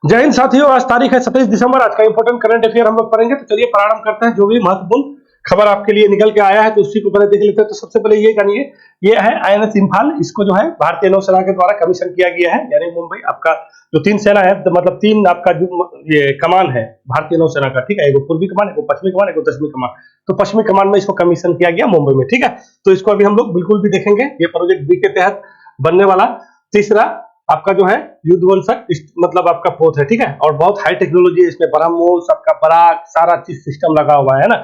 जय हिंद साथियों, आज तारीख है 27 दिसंबर। आज का इंपॉर्टेंट करंट अफेयर हम लोग पढ़ेंगे। तो चलिए प्रारंभ करते हैं। जो भी महत्वपूर्ण खबर आपके लिए निकल के आया है तो उसी को पहले देख लेते हैं। तो सबसे पहले ये जानिए, ये है आईएनएस इम्फाल। इसको जो है भारतीय नौसेना के द्वारा कमीशन किया गया है। यानी मुंबई आपका जो तीन सेना है, तो मतलब तीन आपका जो ये कमान है भारतीय नौसेना का, ठीक है, एक पूर्वी कमान, एक पश्चिमी कमान, एक दक्षिणी कमान। तो पश्चिमी कमान में इसको कमीशन किया गया मुंबई में, ठीक है। तो इसको अभी हम लोग बिल्कुल भी देखेंगे। ये प्रोजेक्ट बी के तहत बनने वाला तीसरा आपका जो है युद्धवंशक मतलब आपका पोत है, ठीक है। और बहुत हाई टेक्नोलॉजी है इसमें, ब्रह्मोस, आपका पराग, सारा चीज सिस्टम लगा हुआ है ना।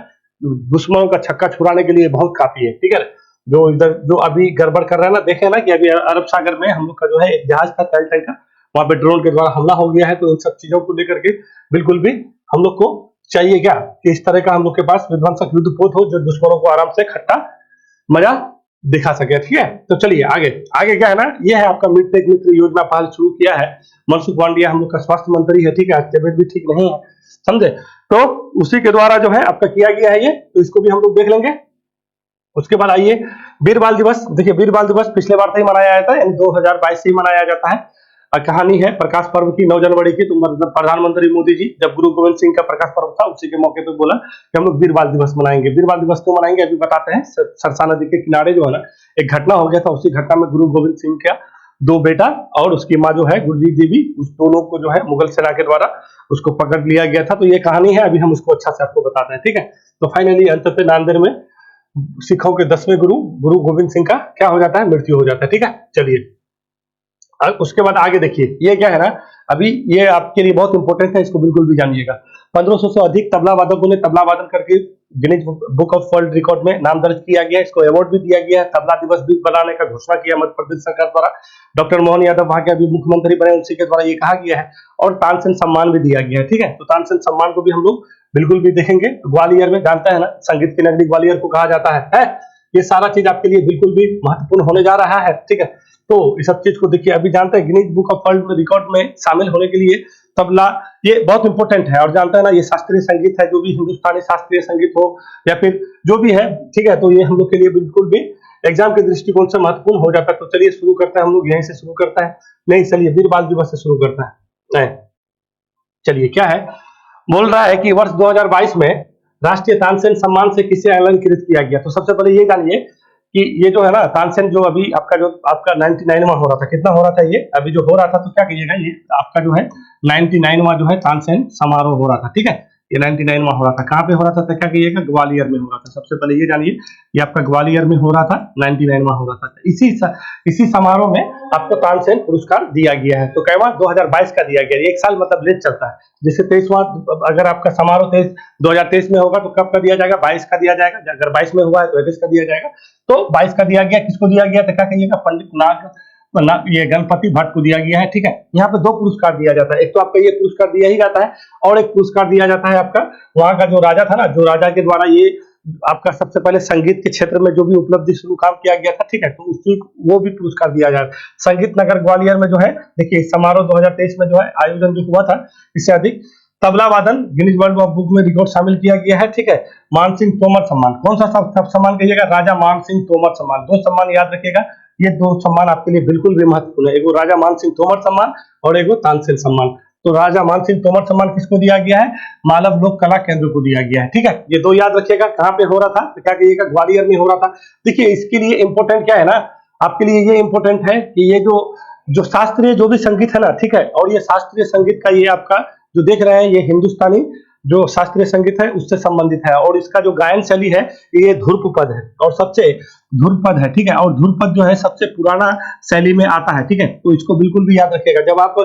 दुश्मनों का छक्का छुड़ाने के लिए बहुत काफी है, ठीक है। जो इधर जो अभी गड़बड़ कर रहा है ना, देखे ना कि अभी अरब सागर में हम लोग का जो है एक जहाज था तेल टैंकर, वहां पे ड्रोन के द्वारा हमला हो गया है। तो इन सब चीजों को लेकर के बिल्कुल भी हम लोग को चाहिए क्या कि इस तरह का हम लोग के पास विध्वंसक युद्ध पोत हो जो दुश्मनों को आराम से खट्टा मजा दिखा सके, ठीक है। तो चलिए आगे आगे क्या है ना, ये है आपका मिड टेक मित्र योजना पहल शुरू किया है। मनसुख मांडविया हम लोग का स्वास्थ्य मंत्री है, ठीक है। तबियत भी ठीक नहीं है, समझे। तो उसी के द्वारा जो है आपका किया गया है ये, तो इसको भी हम लोग देख लेंगे। उसके बाद आइए वीर बाल दिवस। देखिए वीर बाल दिवस पिछले बार से ही मनाया जाता है, यानी 2022 से ही मनाया जाता है। कहानी है प्रकाश पर्व की 9 जनवरी की। तो मतलब प्रधानमंत्री मोदी जी जब गुरु गोविंद सिंह का प्रकाश पर्व था, उसी के मौके पे बोला कि हम लोग वीर बाल दिवस मनाएंगे। वीर बाल दिवस क्यों मनाएंगे अभी बताते हैं। सरसा नदी के किनारे जो है ना एक घटना हो गया था। उसी घटना में गुरु गोविंद सिंह का दो बेटा और उसकी माँ जो है गुरजीत देवी, उस दोनों को जो है मुगल सेना के द्वारा उसको पकड़ लिया गया था। तो ये कहानी है, अभी हम उसको अच्छा से आपको बताते हैं, ठीक है। तो फाइनली अंततः नांदेड़ में सिखों के 10वें गुरु गुरु गोविंद सिंह का क्या हो जाता है, मृत्यु हो जाता है, ठीक है। चलिए उसके बाद आगे देखिए, ये क्या है ना, अभी ये आपके लिए बहुत इंपॉर्टेंट है, इसको बिल्कुल भी जानिएगा। 1500 से अधिक तबला वादकों ने तबला वादन करके Guinness book of world record में नाम दर्ज किया गया है। इसको अवार्ड भी दिया गया है। तबला दिवस भी बनाने का घोषणा किया मध्य प्रदेश सरकार द्वारा। डॉक्टर मोहन यादव वहां के अभी मुख्यमंत्री बने, उसी के द्वारा ये कहा गया है। और तानसेन सम्मान भी दिया गया है, ठीक है। तो तानसेन सम्मान को भी हम लोग बिल्कुल भी देखेंगे। ग्वालियर में जानता है ना, संगीत की नगरी ग्वालियर को कहा जाता है। ये सारा चीज आपके लिए बिल्कुल भी महत्वपूर्ण होने जा रहा है, ठीक है। तो इस सब चीज को देखिए, अभी जानते हैं Guinness book of world record में शामिल होने के लिए तबला ये बहुत इंपॉर्टेंट है। और जानते हैं ना, ये शास्त्रीय संगीत है, जो भी हिंदुस्तानी शास्त्रीय संगीत हो या फिर जो भी है, ठीक है। तो ये हम लोग के लिए बिल्कुल भी एग्जाम के दृष्टिकोण से महत्वपूर्ण हो जाता है। तो चलिए शुरू करते हैं, हम लोग यहीं से शुरू करते हैं। नहीं चलिए वीर बाल दिवस से शुरू करते हैं। नहीं चलिए क्या है, बोल रहा है कि वर्ष 2022 में राष्ट्रीय तानसेन सम्मान से किसे अलंकृत किया गया। तो सबसे पहले ये जानिए कि ये जो है ना तानसेन, जो अभी आपका 99वां हो रहा था, कितना हो रहा था ये अभी जो हो रहा था, तो क्या कहिएगा, ये आपका जो है 99वां जो है तानसेन समारोह हो रहा था, ठीक है। ये 99वां हो रहा था, कहाँ पे हो रहा था, तो क्या कहिएगा, ग्वालियर में हो रहा था। सबसे पहले ये जानिए, ये आपका ग्वालियर में हो रहा था, 99वां हो रहा था। इसी समारोह में आपको तानसेन पुरस्कार दिया गया है। तो कैवा 2022 का दिया गया, एक साल मतलब लेट चलता है। जैसे 23वां अगर आपका समारोह 2023 में होगा तो कब का दिया जाएगा, 22 का दिया जाएगा। अगर 22 में हुआ है तो 21 का दिया जाएगा। तो 22 का दिया गया, किसको दिया गया, तो क्या कहिएगा, पंडित ये गणपति भट्ट को दिया गया है, ठीक है। यहाँ पे दो पुरस्कार दिया जाता है, एक तो आपका ये पुरस्कार दिया ही जाता है, और एक पुरस्कार दिया जाता है आपका वहां का जो राजा था ना, जो राजा के द्वारा ये आपका सबसे पहले संगीत के क्षेत्र में जो भी उपलब्धि शुरू काम किया गया था, ठीक है। तो उसी वो भी पुरस्कार दिया जाता है। संगीत नगर ग्वालियर में जो है, देखिए समारोह 2023 में जो है आयोजन जो हुआ था, इससे अधिक तबला वादन गिनीज वर्ल्ड बुक में रिकॉर्ड शामिल किया गया है, ठीक है। मान सिंह तोमर सम्मान, कौन सा सम्मान कहिएगा, राजा मान सिंह तोमर सम्मान। दो सम्मान याद रखिएगा, ये दो सम्मान आपके लिए बिल्कुल भी महत्वपूर्ण है। एगो राजा मान सिंह तोमर सम्मान और एगो तानसेन सम्मान। तो राजा मान सिंह तोमर सम्मान किसको दिया गया है, मालव लोक कला केंद्र को दिया गया है, ठीक है। ये दो याद रखिएगा। कहाँ पे हो रहा था, तो क्या कहिएगा, ग्वालियर में हो रहा था। देखिए इसके लिए इंपॉर्टेंट क्या है ना, आपके लिए ये इंपॉर्टेंट है कि ये जो शास्त्रीय जो भी संगीत है ना, ठीक है, और ये शास्त्रीय संगीत का ये आपका जो देख रहे हैं, ये हिंदुस्तानी जो शास्त्रीय संगीत है उससे संबंधित है। और इसका जो गायन शैली है ये ध्रुपद है, और सबसे ध्रुपद है, ठीक है। और ध्रुपद जो है सबसे पुराना शैली में आता है, ठीक है। तो इसको बिल्कुल भी याद रखिएगा। जब आप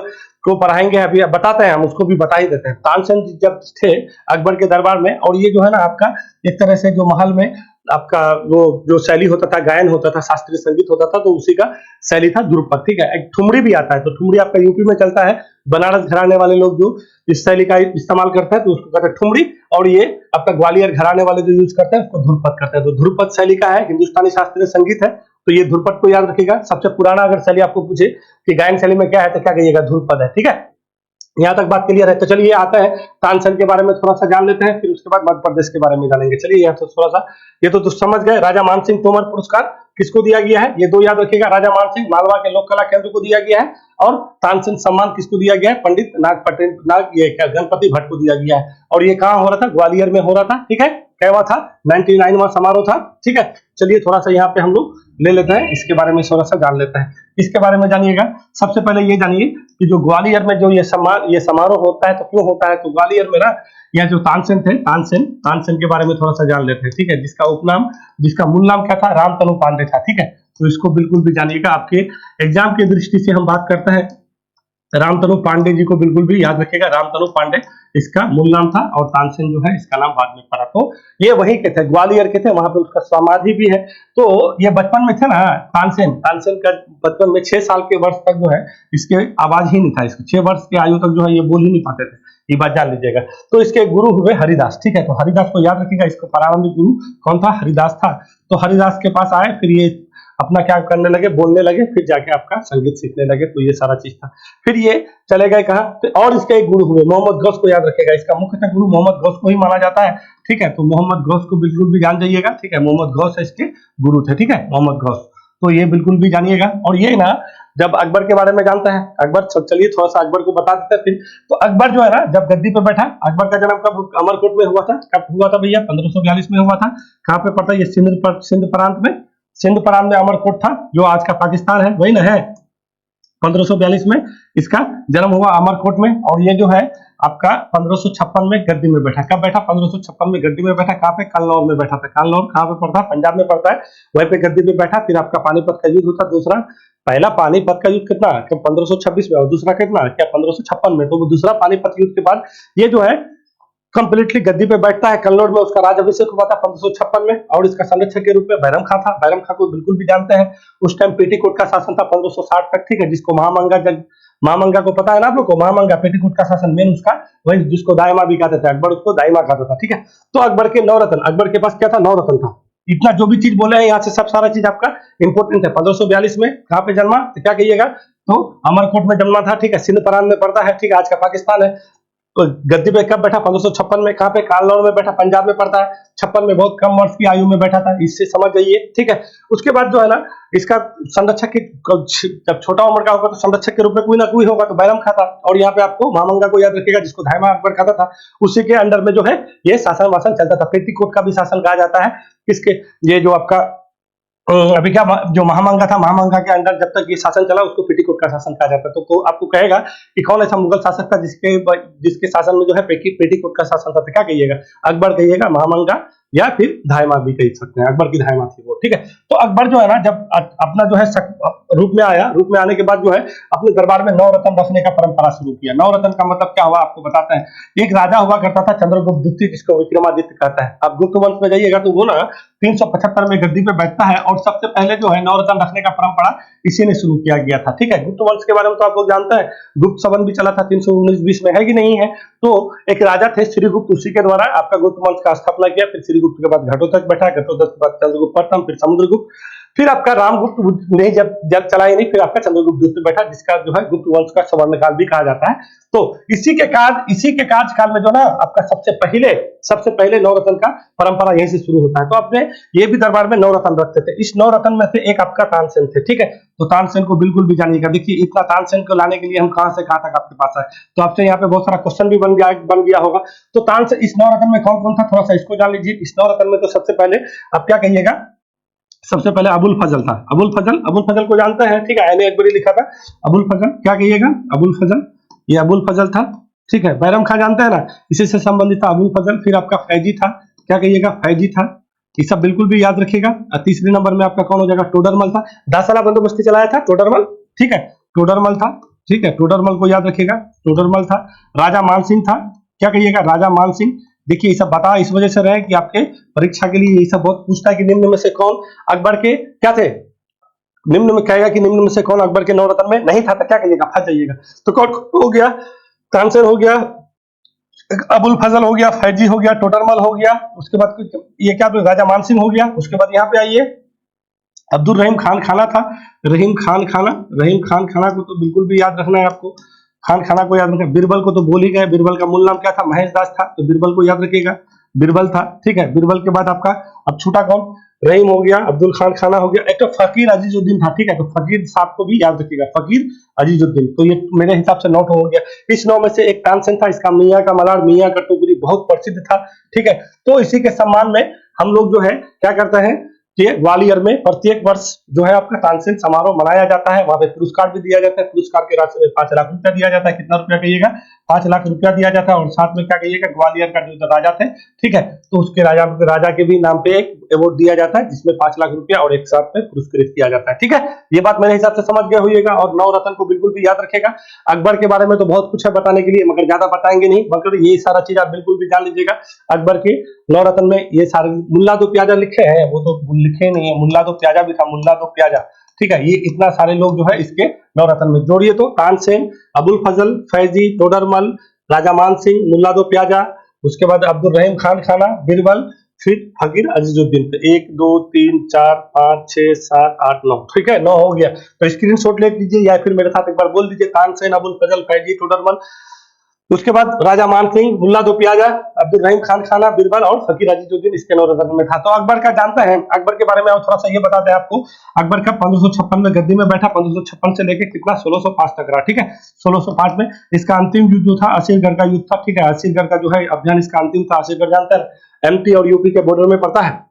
को पढ़ाएंगे, अभी बताते हैं हम, उसको भी बता ही देते हैं। तानसेन जी जब थे अकबर के दरबार में, और ये जो है ना आपका एक तरह से जो महल में आपका वो जो शैली होता था, गायन होता था, शास्त्रीय संगीत होता था, तो उसी का शैली था ध्रुपद, ठीक है। एक ठुमरी भी आता है, तो ठुमरी आपका यूपी में चलता है। बनारस घराने वाले लोग जो इस शैली का इस्तेमाल करते हैं तो उसको कहते हैं ठुमरी, और ये आपका ग्वालियर घराने वाले जो यूज करते हैं उसको ध्रुपद करते हैं। तो ध्रुपद शैली का है, हिंदुस्तानी शास्त्रीय संगीत है। तो ये ध्रुपद को याद रखिएगा। सबसे पुराना अगर शैली आपको पूछे कि गायन शैली में क्या है, तो क्या कहिएगा, ध्रुपद है, ठीक है। यहाँ तक बात क्लियर है। तो चलिए आता है तानसेन के बारे में थोड़ा सा जान लेते हैं, फिर उसके बाद मध्य प्रदेश के बारे में जानेंगे। चलिए यहाँ तो थोड़ा सा ये तो समझ गए। राजा मान सिंह तोमर पुरस्कार किसको दिया गया है, ये दो याद रखिएगा, राजा मानसिंह मालवा के लोक कला केंद्र को दिया गया है, और तानसेन सम्मान किसको दिया गया है, पंडित गणपति भट्ट को दिया गया है। और ये कहाँ हो रहा था, ग्वालियर में हो रहा था, ठीक है। क्या था, 99वां समारोह था, ठीक है। चलिए थोड़ा सा यहाँ पे हम लोग ले लेते हैं, इसके बारे में थोड़ा सा जान लेते हैं। इसके बारे में जानिएगा, सबसे पहले ये जानिए कि जो ग्वालियर में जो ये समारोह होता है तो क्यों होता है, तो ग्वालियर में ना यह जो तानसेन थे, तानसेन के बारे में थोड़ा सा जान लेते हैं, ठीक है। जिसका मूल नाम क्या था, रामतनु पांडे था, ठीक है। तो इसको बिल्कुल भी जानिएगा, आपके एग्जाम की दृष्टि से हम बात करते हैं, रामतनु पांडे जी को बिल्कुल भी याद रखिएगा। रामतनु पांडे इसका मूल नाम था, और तानसेन जो है इसका नाम बाद में पड़ा। तो ये वहीं के थे, ग्वालियर के थे, वहां पे उसका समाधि भी है। तो ये बचपन में थे ना, तानसेन का बचपन में 6 साल के वर्ष तक जो है इसके आवाज ही नहीं था, इसको 6 वर्ष की आयु तक जो है ये बोल ही नहीं पाते थे, ये बात जान लीजिएगा। तो इसके गुरु हुए हरिदास, ठीक है। तो हरिदास को याद रखिएगा, इसको प्रारंभिक गुरु कौन था, हरिदास था। तो हरिदास के पास आए, फिर ये अपना क्या करने लगे, बोलने लगे, फिर जाके आपका संगीत सीखने लगे। तो ये सारा चीज था। फिर ये चले गए कहाँ, तो और इसके एक गुरु हुए मोहम्मद गौस को याद रखेगा, इसका मुख्यतः गुरु मोहम्मद गौस को ही माना जाता है, ठीक है। तो मोहम्मद गौस को बिल्कुल भी जान जाइएगा, ठीक है। मोहम्मद गौस इसके गुरु थे, ठीक है, मोहम्मद गौस। तो ये बिल्कुल भी जानिएगा। और ये ना जब अकबर के बारे में जानते हैं, अकबर, चलिए थोड़ा सा अकबर को बता देते हैं फिर। तो अकबर जो है ना, जब गद्दी पे बैठा, अकबर का जन्म कब, अमरकोट में हुआ था। कब हुआ था भैया, 1542 में हुआ था। कहाँ पे पड़ता है ये, सिंध प्रांत में अमरकोट था, जो आज का पाकिस्तान है, वही ना है। 1542 में इसका जन्म हुआ अमरकोट में। और ये जो है आपका 1556 में गद्दी में बैठा। कब बैठा, 1556 में गद्दी में बैठा। कहाँ पे, कन्नौज में बैठा था। कन्नौज कहाँ पे पड़ता है, पंजाब में पड़ता है, वहीं पे गद्दी पे बैठा। फिर आपका पानीपत का युद्ध होता दूसरा। पहला पानीपत का युद्ध कितना, 1526 में, और दूसरा कितना, क्या 1556 में। तो वो दूसरा पानीपत युद्ध के बाद ये जो है कंप्लीटली गद्दी पे बैठता है। कन्नौज में उसका राज्याभिषेक हुआ था 1556 में, और इसका संरक्षक के रूप में बैरम खां था। बैरम खां को बिल्कुल भी जानते हैं, उस टाइम पेटीकोट का शासन था 1560 तक, ठीक है। जिसको महामंगा को पता है ना आप लोग को, महामंगा पेटीकोट का शासन मेन उसका, वही जिसको दाइमा भी कहते थे, अकबर उसको दाइमा कहता था, ठीक है। तो अकबर के 9 रत्न, अकबर के पास क्या था, 9 रत्न था। इतना जो भी चीज बोले हैं यहाँ से सब सारा चीज आपका इंपोर्टेंट है। 1542 में कहाँ पे जन्मा, तो क्या कहिएगा, तो अमरकोट में जन्मा था, ठीक है। सिंध प्रांत में पड़ता है, ठीक है, आज का पाकिस्तान है। तो गद्दी पे कब बैठा, 1556 में। कहाँ पे, कालौर में बैठा, पंजाब में पड़ता है। 56 में, बहुत कम वर्ष की आयु में बैठा था, इससे समझ जाइए, ठीक है। उसके बाद जो है ना, इसका संरक्षक के, जब छोटा उम्र का होगा तो संरक्षक के रूप में कोई ना कोई होगा, तो बैरम खाता। और यहाँ पे आपको महामंगा को याद रखिएगा, जिसको धायमा अकबर खाता था, उसी के अंडर में जो है ये शासन वासन चलता था। पेटीकोट का भी शासन कहा जाता है किसके, ये जो आपका अभी क्या, जो महामंगा था, महामंगा के अंडर जब तक ये शासन चला उसको पेटीकोट का शासन कहा जाता है। तो आपको कहेगा कि कौन ऐसा मुगल शासक था जिसके शासन में जो है पेटीकोट का शासन था, तो क्या कहिएगा, अकबर कहिएगा, महामंगा, या फिर धायमा भी कह सकते हैं, अकबर की धायमा थी वो, ठीक है। तो अकबर जो है ना, जब अपना जो है रूप में आया, रूप में आने के बाद जो है अपने दरबार में 9 रत्न रखने का परंपरा शुरू किया। 9 रत्न का मतलब क्या हुआ आपको बताते हैं। एक राजा हुआ करता था चंद्रगुप्त द्वितीय, जिसको विक्रमादित्य कहता है। आप गुप्त वंश में जाइएगा तो वो ना 375 में गद्दी पे बैठता है, और सबसे पहले जो है 9 रत्न रखने का परंपरा इसी ने शुरू किया गया था, ठीक है। गुप्त वंश के बारे में तो आप लोग जानते हैं, गुप्त संवत भी चला था 319-20 में, है कि नहीं है। तो एक राजा थे श्रीगुप्त, उसी के द्वारा आपका गुप्त वंश का स्थापना किया। फिर श्रीगुप्त के बाद घटोत्कच बैठा, घटोत्कच के बाद चंद्रगुप्त प्रथम, फिर समुद्रगुप्त, फिर आपका रामगुप्त नहीं, जब चला ही नहीं, फिर आपका चंद्रगुप्त द्वितीय बैठा, जिसका जो है गुप्त वंश का स्वर्णकाल भी कहा जाता है। तो इसी के कार्यकाल में जो ना आपका सबसे पहले 9 रत्न का परंपरा यहीं से शुरू होता है। तो अपने ये भी दरबार में 9 रत्न रखते थे। इस 9 रत्न में से एक आपका तानसेन थे, ठीक है। तो तानसेन को बिल्कुल भी जानिएगा। देखिए इतना तानसेन को लाने के लिए हम कहां से कहां तक आपके पास आए, तो आपसे यहाँ पे बहुत सारा क्वेश्चन भी बन गया होगा। तो तानसेन, इस 9 रत्न में कौन कौन था, थोड़ा सा इसको जान लीजिए। इस 9 रत्न में तो सबसे पहले आप क्या कहिएगा, सबसे पहले अबुल फजल था। अबुल फजल को जानते हैं, ठीक है, मैंने एक बार लिखा था अबुल फजल, क्या कहिएगा, अबुल फजल, ये अबुल फजल था, ठीक है। बैरम खां जानते हैं ना, इसी से संबंधित था अबुल फजल। फिर आपका फैजी था, क्या कहिएगा, फैजी था, ये सब बिल्कुल भी याद रखिएगा। तीसरे नंबर में आपका कौन हो जाएगा, टोडरमल था। दासाला बंदोबस्ती चलाया था टोडरमल, ठीक है, टोडरमल था, ठीक है, टोडरमल को याद रखिएगा, टोडरमल था। राजा मानसिंह था, क्या कहिएगा, राजा मानसिंह। देखिए ये सब बता इस वजह से रहे कि आपके परीक्षा के लिए ये सब बहुत पूछता है कि निम्न में से कौन अकबर के क्या थे, निम्न में कहेगा कि निम्न में से कौन अकबर के 9 रत्न में नहीं था, तो क्या कहिएगा, फंस जाइएगा। तो कौन हो गया, तानसेन हो गया, अबुल फजल हो गया, फैजी हो गया, टोडरमल हो गया, उसके बाद ये क्या, राजा मानसिंह हो गया। उसके बाद यहाँ पे आइए, अब्दुल रहीम खान खाना था, रहीम खान खाना को तो बिल्कुल भी याद रखना है आपको, खान खाना को याद रखना। बीरबल को तो बोल ही गए, बीरबल का मूल नाम क्या था, महेश दास था, तो बीरबल को याद रखिएगा, बीरबल था, ठीक है। बीरबल के बाद आपका अब छूटा कौन, रहीम हो गया, अब्दुल खान खाना हो गया, एक तो फकीर अजीजुद्दीन था, ठीक है, तो फकीर साहब को भी याद रखिएगा, फकीर अजीजुद्दीन, तो ये मेरे हिसाब से नोट हो गया। इस 9 में से एक तानसेन था, इसका मियाँ का मलार, मियाँ का टोकरी बहुत प्रसिद्ध था, ठीक है। तो इसी के सम्मान में हम लोग जो है क्या करते हैं कि ग्वालियर में प्रत्येक वर्ष जो है आपका तानसेन समारोह मनाया जाता है, वहां पे पुरस्कार भी दिया जाता है, पुरस्कार के राशि में 5 लाख रुपया दिया जाता है। कितना रुपया कहिएगा? 5 लाख रुपया दिया जाता है। और साथ में क्या कहिएगा, ग्वालियर का जो राजा थे, ठीक है, तो उसके राजा के भी नाम पे एक अवार्ड दिया जाता है, जिसमें 5 लाख रुपया और एक साथ में पुरस्कृत किया जाता है, ठीक है। ये बात मेरे हिसाब से समझ गए होइएगा। और नवरत्न को बिल्कुल भी याद रखेगा। अकबर के बारे में तो बहुत कुछ है बताने के लिए, मगर ज्यादा बताएंगे नहीं, मगर ये सारा चीज आप बिल्कुल भी जान लीजिएगा। अकबर के नवरत्न में ये सारे, मुल्ला दो प्याजा लिखे हैं, वो तो लिखे नहीं है, मुल्ला दो प्याजा भी था, मुल्ला दो प्याजा, ठीक है। ये इतना सारे लोग जो है इसके नवरत्न में जोड़िए तो तानसेन, अबुल फजल, फैजी, टोडरमल, राजा मान सिंह, मुल्ला दो प्याजा, उसके बाद अब्दुल रहीम खान खाना, बीरबल, फिर फकीर अजीजुद्दीन। तो 1 2 3 4 5 6 7 8 9, ठीक है, 9 हो गया। तो स्क्रीनशॉट ले लीजिए या फिर मेरे साथ एक बार बोल दीजिए, तानसेन, अबुल फजल, फैजी, टोडरमल, उसके बाद राजा मान सिंह, मुल्ला दो प्याजा, अब्दुल रहीम खान खाना, बीरबल और फकीर अजीजुद्दीन इसके नवरत्न में था। तो अकबर का जानते हैं, अकबर के बारे में थोड़ा सा ये बता दें आपको। अकबर का 1556 में गद्दी में बैठा, 1556 से लेके कितना 1605 तक रहा, ठीक है। 1605 में इसका अंतिम युद्ध जो था असीरगढ़ का युद्ध था, ठीक है। असीरगढ़ का जो है अभियान इसका अंतिम था। असीरगढ़ जानते हैं एमपी और यूपी के बॉर्डर में पड़ता है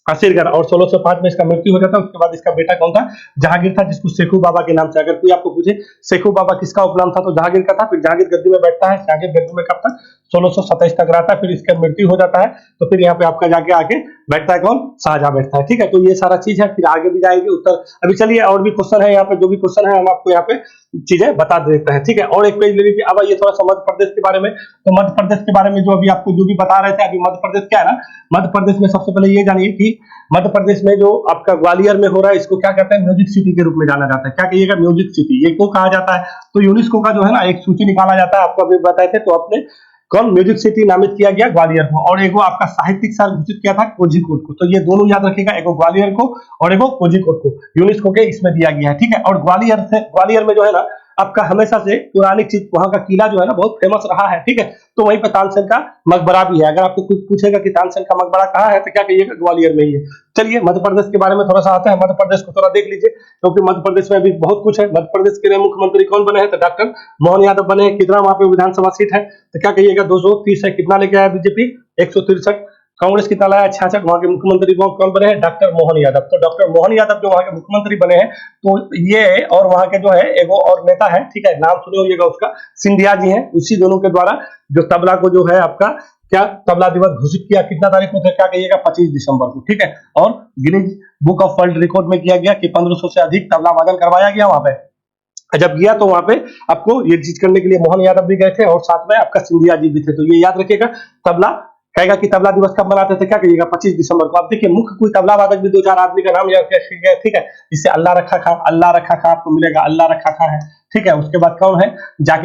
असीरगढ़। और 1605 में इसका मृत्यु हो जाता है। उसके बाद इसका बेटा कौन था? जहांगीर था, जिसको शेखू बाबा के नाम से, अगर कोई आपको पूछे शेखू बाबा किसका उपनाम था तो जहांगीर का था। फिर जहांगीर गद्दी में बैठता है, जहांगीर गद्दी में कब तक? 1627 तक रहता है। फिर इसका मृत्यु हो जाता है, तो फिर यहाँ पे आपका जाके आके बैठता है कौन? शाहजहां बैठता है, ठीक है। तो ये सारा चीज है, फिर आगे भी जाएंगे उत्तर। अभी चलिए और भी क्वेश्चन है यहाँ पे, जो भी क्वेश्चन है हम आपको यहाँ पे चीजें बता देते हैं, ठीक है। और एक पेज ले लीजिए। अब ये थोड़ा सा मध्य प्रदेश के बारे में। तो मध्य प्रदेश के बारे में जो अभी आपको जो भी बता रहे थे, अभी मध्य प्रदेश क्या है ना, मध्य प्रदेश में सबसे पहले ये जानिए कि मध्य प्रदेश में जो आपका ग्वालियर में हो रहा है, इसको क्या कहते हैं? म्यूजिक सिटी के रूप में जाना जाता है। क्या कहिएगा? Music city. ये क्यों कहा जाता है? तो यूनेस्को का जो है ना एक सूची निकाला जाता है, आपको अभी बताए थे। तो अपने कौन म्यूजिक सिटी नामित किया गया ग्वालियर को, और एगो आपका साहित्यिक साल घोषित किया था कोझिकोड को। तो ये दोनों याद रखिएगा, एगो ग्वालियर को और एगो कोझिकोड को यूनेस्को के इसमें दिया गया है, ठीक है। और ग्वालियर में जो है ना आपका हमेशा से पुरानी चीज, वहां का किला जो है ना बहुत फेमस रहा है, ठीक है। तो वहीं पर तानसेन का मकबरा भी है। अगर आपको कुछ पूछेगा कि तानसेन का मकबरा कहाँ है, तो क्या कहिएगा? ग्वालियर में ही है। चलिए मध्य प्रदेश के बारे में थोड़ा सा आते हैं। मध्य प्रदेश को थोड़ा देख लीजिए, क्योंकि मध्य प्रदेश में भी बहुत कुछ है। मध्य प्रदेश के नए मुख्यमंत्री कौन बने हैं? तो डॉक्टर मोहन यादव बने हैं। कितना वहां पे विधानसभा सीट है? तो क्या कहिएगा? 230 है। कितना लेके आया बीजेपी? 163। कांग्रेस कितना लाया? 66। वहां के मुख्यमंत्री कौन बने हैं? डॉक्टर मोहन यादव। तो डॉक्टर मोहन यादव जो वहां के मुख्यमंत्री बने हैं, तो ये और वहां के जो है एगो और नेता है, ठीक है, नाम सुने होइएगा उसका, सिंधिया जी हैं। उसी दोनों के द्वारा जो तबला को जो है आपका क्या तबला दिवस घोषित किया, कितना तारीख को था? क्या कहिएगा? 25 दिसंबर को, ठीक है। और Guinness book of world record में किया गया कि 1500 से अधिक तबला वादन करवाया गया वहां पे। जब गया तो वहां पे आपको ये चीज करने के लिए मोहन यादव भी गए थे, और साथ में आपका सिंधिया जी भी थे। तो ये याद रखिएगा। तबला कहेगा कि तबला दिवस कब मनाते थे? क्या कहिएगा? 25 दिसंबर को। आप देखिए मुख्य कोई तबला वादक भी 2-4 आदमी का नाम याद रखिएगा, ठीक है। इससे अल्लाह रखा खा आपको मिलेगा, अल्लाह रखा खा है, ठीक है। उसके बाद कौन है?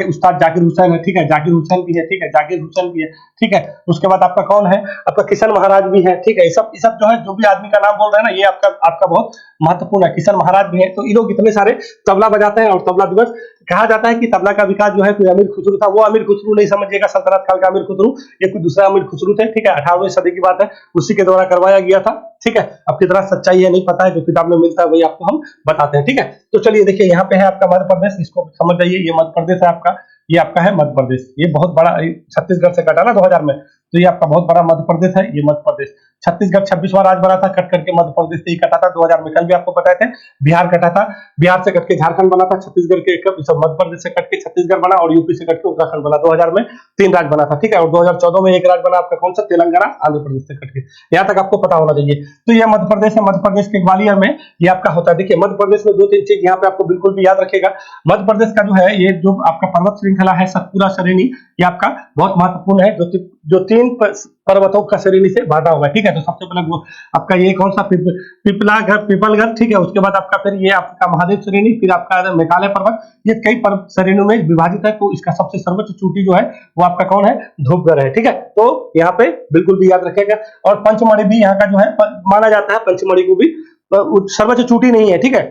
उस्ताद जाकिर हुसैन है, ठीक है, जाकिर हुसैन भी है, ठीक है, जाकिर हुसैन भी है, ठीक है। उसके बाद आपका कौन है? आपका किशन महाराज भी है, ठीक है। ये सब जो है, जो भी आदमी का नाम बोल रहे हैं ना, ये आपका बहुत महत्वपूर्ण है। किशन महाराज भी है। तो ये लोग इतने सारे तबला बजाते हैं। और तबला दिवस कहा जाता है कि तबला का विकास जो है कोई अमीर खुसरू था, वो अमीर खुसरू नहीं समझिएगा, सल्तनत काल का अमीर खुसरू, ये कोई दूसरा अमीर खुसरू थे, ठीक है। 18वीं सदी की बात है, उसी के द्वारा करवाया गया था, ठीक है। अब कितना सच्चाई है नहीं पता है, जो किताब में मिलता है वही आपको हम बताते हैं, ठीक है। तो चलिए देखिए, यहाँ पे है आपका मध्य प्रदेश, इसको समझ जाइए। ये मध्य प्रदेश है आपका, ये आपका है मध्य प्रदेश। ये बहुत बड़ा, छत्तीसगढ़ से कटा ना 2000 में, तो ये आपका बहुत बड़ा मध्य प्रदेश है। ये मध्य प्रदेश, छत्तीसगढ़ 26वां राज्य बना था, कट करके मध्य प्रदेश से ही कटा था 2000 में। कल भी आपको बताए थे। बिहार कटा था, बिहार से कट के झारखंड बना था, छत्तीसगढ़ के मध्य प्रदेश से कट के छत्तीसगढ़ बना, और यूपी से कट के उत्तराखंड बना। 2000 में 3 राज्य बना था, ठीक है। और 2014 में एक राज्य बना आपका, कौन सा? तेलंगाना, आंध्र प्रदेश से कट के। यहाँ तक आपको पता होना चाहिए। तो ये मध्य प्रदेश है। मध्य प्रदेश के ग्वालियर में ये आपका होता है। देखिए मध्य प्रदेश में 2-3 चीज यहाँ पे आपको बिल्कुल भी याद रखेगा। मध्य प्रदेश का जो है, ये जो आपका पर्वत श्रृंखला है, सतपुरा श्रेणी, ये आपका बहुत महत्वपूर्ण है, जो 3 पर्वतों का श्रेणी से बांधा हुआ है, ठीक है। तो सबसे पहले वो आपका ये कौन सा? पिपलगढ़, ठीक है। उसके बाद आपका फिर ये आपका महादेव श्रेणी, फिर आपका मेघालय पर्वत, ये कई पर्वत श्रेणियों में विभाजित है। तो इसका सबसे सर्वोच्च चोटी जो है वो आपका कौन है? धूपगढ़ है, ठीक है। तो यहाँ पे बिल्कुल भी याद रखेगा। और पंचमढ़ी भी यहाँ का जो है माना जाता है, पंचमढ़ी को भी सर्वोच्च चोटी नहीं है, ठीक है।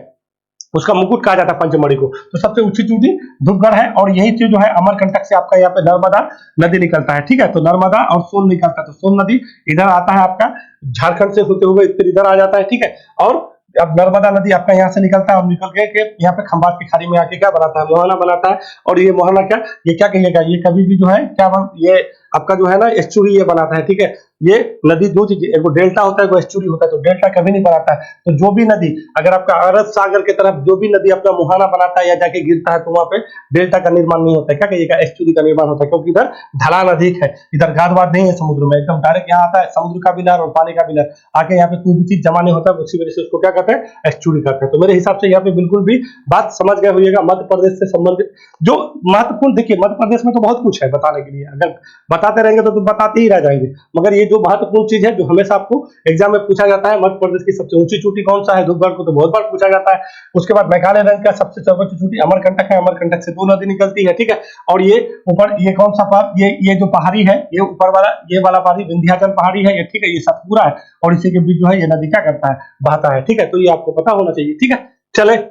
उसका मुकुट कहा जाता है पंचमढ़ी को। तो सबसे ऊंची चोटी धूपगढ़ है, और यही चीज जो है अमरकंटक से आपका यहाँ पे नर्मदा नदी निकलता है, ठीक है। तो नर्मदा और सोन निकलता है, तो सोन नदी इधर आता है आपका झारखंड से होते हुए फिर इधर आ जाता है, ठीक है। और अब नर्मदा नदी आपका यहाँ से निकलता है और निकल के यहाँ पे खंबात की खाड़ी में आके क्या बनाता है, मोहना बनाता है। और ये मोहना क्या, ये क्या कहिएगा, ये कभी भी जो है क्या ये आपका जो है ना एस्चुरी ये बनाता है, ठीक है। ये नदी दो चीज, एक डेल्टा होता है, एक एस्चुरी होता है। तो डेल्टा कभी नहीं बनाता है। तो जो भी नदी अगर आपका अरब सागर की तरफ जो भी नदी अपना मुहाना बनाता है या जाके गिरता है, तो वहां पे डेल्टा का निर्माण नहीं होता है, क्या कहिएगा, एस्चुरी का निर्माण होता है। क्योंकि इधर ढलान अधिक है, इधर गादवाद नहीं है समुद्र में, एकदम डायरेक्ट यहाँ आता है समुद्र का भी लहर और पानी का भी लहर आके यहाँ पे कोई भी चीज जमा नहीं होता है, उसी वजह से उसको क्या कहते हैं, एस्चुरी कहते हैं। तो मेरे हिसाब से यहाँ पे बिल्कुल भी बात समझ गए होइएगा। मध्य प्रदेश से संबंधित जो महत्वपूर्ण, देखिए मध्य प्रदेश में तो बहुत कुछ है बताने के लिए, अगर बताते रहेंगे तो बताते ही रह जाएंगे, मगर ये जो महत्वपूर्ण चीज है जो हमेशा आपको एग्जाम में पूछा जाता है, मध्य प्रदेश की सबसे ऊंची चोटी कौन सा है, धूपगढ़ को तो बहुत बार पूछा जाता है। उसके बाद मेघालय रंग का सबसे सर्वोच्च चोटी अमरकंटक है, अमरकंटक से दो नदी निकलती है, ठीक है। और ये ऊपर ये कौन सा पर्वत, ये जो पहाड़ी है, ये ऊपर वाला ये वाला पहाड़ी विंध्याचल पहाड़ी है ये, ठीक है। ये सतपुरा है और इसी के बीच जो है ये नदी क्या करता है, बहता है, ठीक है। तो ये आपको पता होना चाहिए, ठीक है। चले,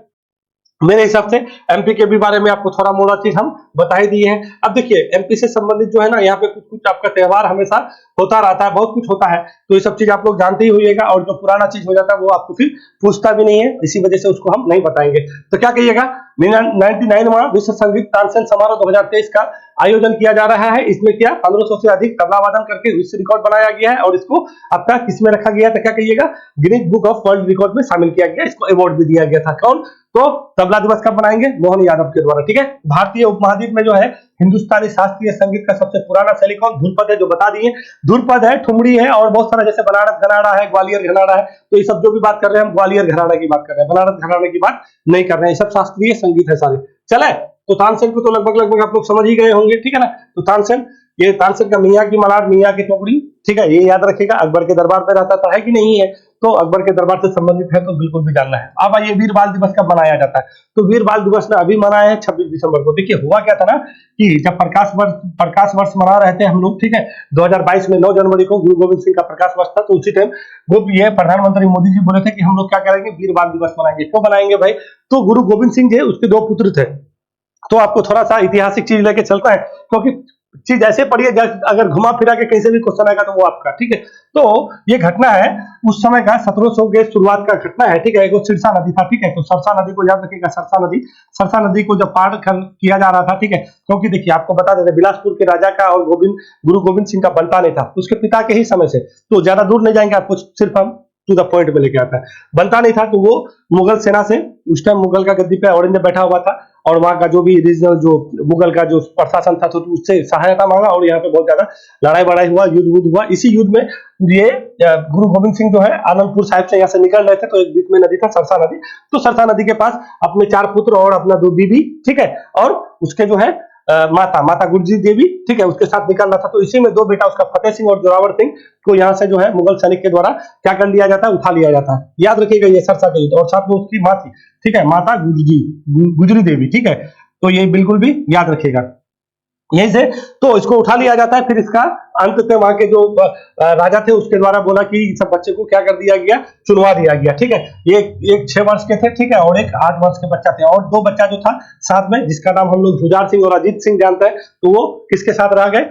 मेरे हिसाब से एमपी के भी बारे में आपको थोड़ा मोड़ा चीज हम बता ही दिए हैं। अब देखिए एमपी से संबंधित जो है ना, यहाँ पे कुछ कुछ आपका त्योहार हमेशा होता रहता है, बहुत कुछ होता है। तो ये सब चीज आप लोग जानते ही होइएगा, और जो पुराना चीज हो जाता है वो आपको फिर पूछता भी नहीं है, इसी वजह से उसको हम नहीं बताएंगे। तो क्या कहिएगा, 99वां विश्व संगीत तानसेन समारोह 2023 का आयोजन किया जा रहा है। इसमें क्या 1500 से अधिक तबला वादन करके विश्व रिकॉर्ड बनाया गया है, और इसको आपका किसमें रखा गया था, क्या कहिएगा, Guinness book of world record में शामिल किया गया। इसको अवार्ड भी दिया गया था, कौन, तो तबला दिवस कब बनाएंगे, मोहन यादव के द्वारा, ठीक है। भारतीय उपमहाद्वीप में जो है हिंदुस्तानी शास्त्रीय संगीत का सबसे पुराना शैली कौन, ध्रुपद है, जो बता दिए। ध्रुपद है, ठुमरी है, और बहुत सारा जैसे बनारस घराना है, ग्वालियर घराना है। तो ये सब जो भी बात कर रहे हैं हम ग्वालियर घराना की बात कर रहे हैं, बनारस घराने की बात नहीं कर रहे हैं। ये सब शास्त्रीय संगीत है सारे। चले, तो तानसेन को तो लगभग लगभग आप लोग समझ ही गए होंगे, ठीक है ना। तो तानसेन, ये तानसेन का मियाँ की मलाड, मियाँ की चौकड़ी, ठीक है, ये याद रखिएगा। अकबर के दरबार पे रहता था, है कि नहीं है, तो अकबर के दरबार से संबंधित है, तो बिल्कुल भी जानना है। अब आइए वीर बाल दिवस कब मनाया जाता है, तो वीर बाल दिवस ने अभी मनाया है 26 दिसंबर को। देखिए हुआ क्या था ना, कि जब प्रकाश वर्ष मना रहे थे हम लोग, ठीक है, 2022 में 9 जनवरी को गुरु गोविंद सिंह का प्रकाश वर्ष था। तो उसी टाइम वो ये प्रधानमंत्री मोदी जी बोले थे कि हम लोग क्या करेंगे, वीर बाल दिवस मनाएंगे। क्यों बनाएंगे भाई, तो गुरु गोविंद सिंह जी उसके 2 पुत्र थे। तो आपको थोड़ा सा ऐतिहासिक चीज लेके चलता है, क्योंकि चीज ऐसे पढ़िए अगर घुमा फिरा के कहीं से भी क्वेश्चन आएगा तो वो आपका, ठीक है। तो ये घटना है उस समय का 1700 के शुरुआत का घटना है, ठीक है। एक सिरसा नदी था, ठीक है। तो सरसा नदी को याद रखिएगा, सरसा नदी को जब पार किया जा रहा था, ठीक है। क्योंकि देखिए आपको बता देते, बिलासपुर के राजा का और गुरु गोविंद सिंह का बनता नहीं था, उसके पिता के ही समय से। तो ज्यादा दूर नहीं जाएंगे, आपको सिर्फ हम टू द पॉइंट में लेके आता है। बनता नहीं था, तो वो मुगल सेना से, उस टाइम मुगल का गद्दी पे औरंगजेब बैठा हुआ था, और वहां का जो भी रीजनल जो मुगल का जो प्रशासन था, तो उससे सहायता मांगा, और यहाँ पे बहुत ज्यादा लड़ाई बड़ाई हुआ, युद्ध हुआ। इसी युद्ध में ये गुरु गोविंद सिंह जो है आनंदपुर साहिब से यहाँ से निकल रहे थे, तो एक बीच में नदी था सरसा नदी। तो सरसा नदी के पास अपने 4 पुत्र और अपना 2 बीबी, ठीक है, और उसके जो है माता गुरजी देवी, ठीक है, उसके साथ निकलना था। तो इसी में 2 बेटा उसका फतेह सिंह और जोरावर सिंह को यहाँ से जो है मुगल सैनिक के द्वारा क्या कर लिया जाता है, उठा लिया जाता है। याद रखिएगा ये सरसा के युद्ध, और साथ में उसकी माँ थी, ठीक है, माता गुजरी देवी, ठीक है। तो ये बिल्कुल भी याद रखिएगा, यहीं से तो इसको उठा लिया जाता है। फिर इसका अंत में वहां के जो राजा थे उसके द्वारा बोला कि सब बच्चे को क्या कर दिया गया, चुनवा दिया गया, ठीक है। एक 6 वर्ष के थे, ठीक है, और एक 8 वर्ष के बच्चा थे, और 2 बच्चा जो था साथ में, जिसका नाम हम लोग जुझार सिंह और अजीत सिंह जानते हैं। तो वो किसके साथ रह गए,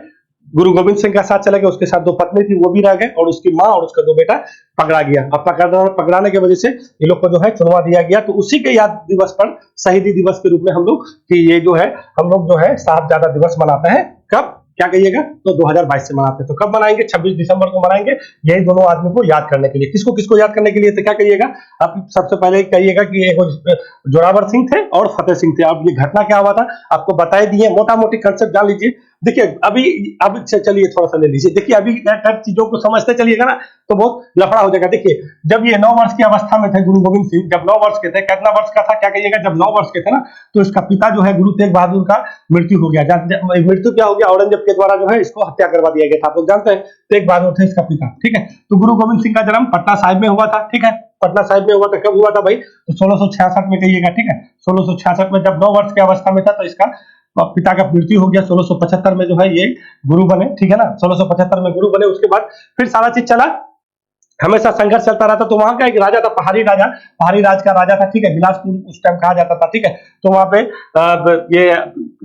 गुरु गोविंद सिंह का साथ चले गए। उसके साथ 2 पत्नी थी, वो भी रह गए, और उसकी माँ और उसका 2 बेटा पकड़ा गया। अब पकड़ाने की वजह से ये लोग को जो है चुनवा दिया गया। तो उसी के याद दिवस पर शहीदी दिवस के रूप में हम लोग कि ये जो है हम लोग जो है साहबजादा दिवस मनाते हैं। कब, क्या कहिएगा, तो 2022 से मनाते हैं। तो कब मनाएंगे, 26 दिसंबर को मनाएंगे, यही दोनों आदमी को याद करने के लिए। किसको किसको याद करने के लिए, तो क्या कहिएगा, आप सबसे पहले कहिएगा कि ये जोरावर सिंह थे और फतेह सिंह थे। अब ये घटना क्या हुआ था आपको बताए दिए, मोटा मोटी कंसेप्ट जान लीजिए। देखिए अब चलिए थोड़ा सा ले लीजिए। देखिए अभी चीजों को समझते चलिएगा ना, तो बहुत लफड़ा हो जाएगा। देखिए जब ये 9 वर्ष की अवस्था में थे गुरु गोविंद सिंह, जब 9 वर्ष के थे, कितना वर्ष का था, क्या कहिएगा, जब 9 वर्ष के थे ना, तो इसका पिता जो है गुरु तेग बहादुर का मृत्यु हो गया। मृत्यु क्या हो गया, औरंगजेब के द्वारा जो है इसको हत्या करवा दिया गया था। आप लोग जानते हैं तेग बहादुर थे इसका पिता, ठीक है। तो गुरु गोविंद सिंह का जन्म पटना साहिब में हुआ था, ठीक है, पटना साहिब में हुआ था। कब हुआ था भाई, तो 1666 में कहिएगा, ठीक है। 1666 में जब 9 वर्ष की अवस्था में था, तो इसका पिता का मृत्यु हो गया। 1675 में जो है ये गुरु बने, ठीक है ना, 1675 में गुरु बने। उसके बाद फिर सारा चीज चला हमेशा संघर्ष चलता रहता। तो वहां का एक राजा था, पहाड़ी राजा, पहाड़ी राज का राजा था, ठीक है, बिलासपुर उस टाइम कहा जाता था, ठीक है। तो वहां पे ये